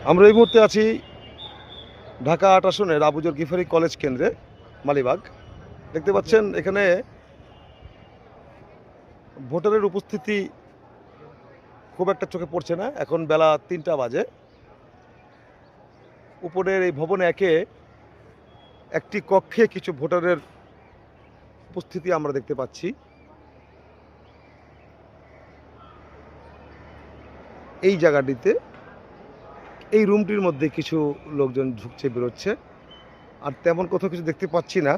আমরা এই মুহূর্তে আছি ঢাকা ৮ আসনের আবুজর গিফারি কলেজ কেন্দ্রে, মালিবাগ। দেখতে পাচ্ছেন এখানে ভোটারের উপস্থিতি খুব একটা চোখে পড়ছে না। এখন বেলা ৩টা বাজে। উপরের এই ভবনে একটি কক্ষে কিছু ভোটারের উপস্থিতি আমরা দেখতে পাচ্ছি। এই জায়গাটিতে, এই রুমটির মধ্যে কিছু লোকজন ঢুকছে বেরোচ্ছে, আর তেমন কোথাও কিছু দেখতে পাচ্ছি না।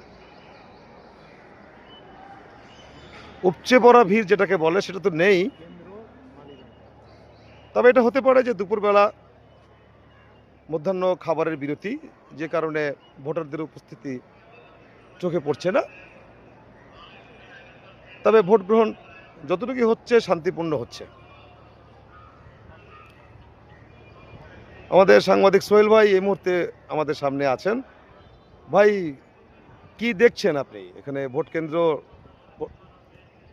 উপচে পড়া ভিড় যেটাকে বলে সেটা তো নেই, তবে এটা হতে পারে যে দুপুরবেলা মধ্যাহ্ন খাবারের বিরতি, যে কারণে ভোটারদের উপস্থিতি চোখে পড়ছে না। তবে ভোট গ্রহণ যতটুকু হচ্ছে শান্তিপূর্ণ হচ্ছে। আমাদের সাংবাদিক সোহেল ভাই এই মুহূর্তে আমাদের সামনে আছেন। ভাই, কি দেখছেন আপনি এখানে ভোট কেন্দ্র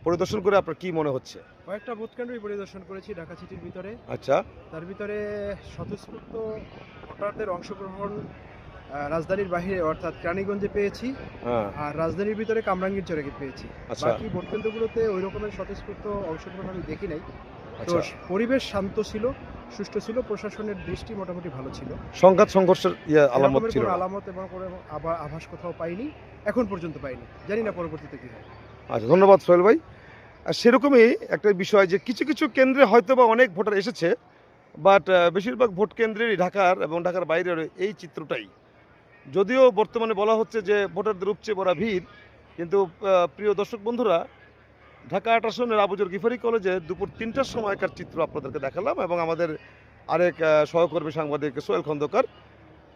পরিদর্শন করে আপনার কি মনে হচ্ছে? কয়েকটা ভোট কেন্দ্রই পরিদর্শন করেছি ঢাকা সিটির ভিতরে। আচ্ছা। তার ভিতরে স্বতঃস্ফূর্ত ভোটারদের অংশগ্রহণ রাজধানীর বাইরে অর্থাৎ কেরানীগঞ্জে পেয়েছি, হ্যাঁ। আর রাজধানীর ভিতরে কামরাঙ্গীরচরে পেয়েছি। আচ্ছা। বাকি ভোট কেন্দ্রগুলোতে ওই রকমের স্বতঃস্ফূর্ত অংশগ্রহণ আমি দেখি নাই। তো আচ্ছা, পরিবেশ শান্ত ছিল, সুষ্ঠু ছিল, প্রশাসনের দৃষ্টি মোটামুটি ভালো ছিল। সংঘাত সংঘর্ষের আলামত এরকমের ছিল কোনো না? আলামত এবং কোনো আভাস কোথাও পাইনি, এখন পর্যন্ত পাইনি। জানি না পরবর্তীতে কি হয়। আচ্ছা, ধন্যবাদ সোহেল ভাই। আর সেরকমই একটা বিষয় যে কিছু কিছু কেন্দ্রে হয়তো বা অনেক ভোটার এসেছে, বাট বেশিরভাগ ভোট কেন্দ্রেরই ঢাকার এবং ঢাকার বাইরের এই চিত্রটাই। যদিও বর্তমানে বলা হচ্ছে যে ভোটারদের উপচে পড়া ভিড়, কিন্তু প্রিয় দর্শক বন্ধুরা, ঢাকা ৮ আসনের আবুজর গিফারি কলেজে দুপুর ৩টার সময়কার চিত্র আপনাদেরকে দেখালাম, এবং আমাদের আরেক সহকর্মী সাংবাদিক সোহেল খন্দকার,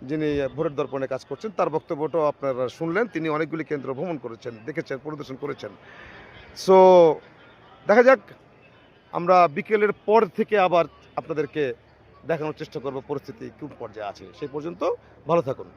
যিনি ভোটের দর্পণে কাজ করছেন, তার বক্তব্যটাও আপনারা শুনলেন। তিনি অনেকগুলি কেন্দ্র ভ্রমণ করেছেন, দেখেছেন, পরিদর্শন করেছেন। সো দেখা যাক, আমরা বিকেলের পর থেকে আবার আপনাদেরকে দেখানোর চেষ্টা করব পরিস্থিতি কোন পর্যায়ে আছে। সেই পর্যন্ত ভালো থাকুন।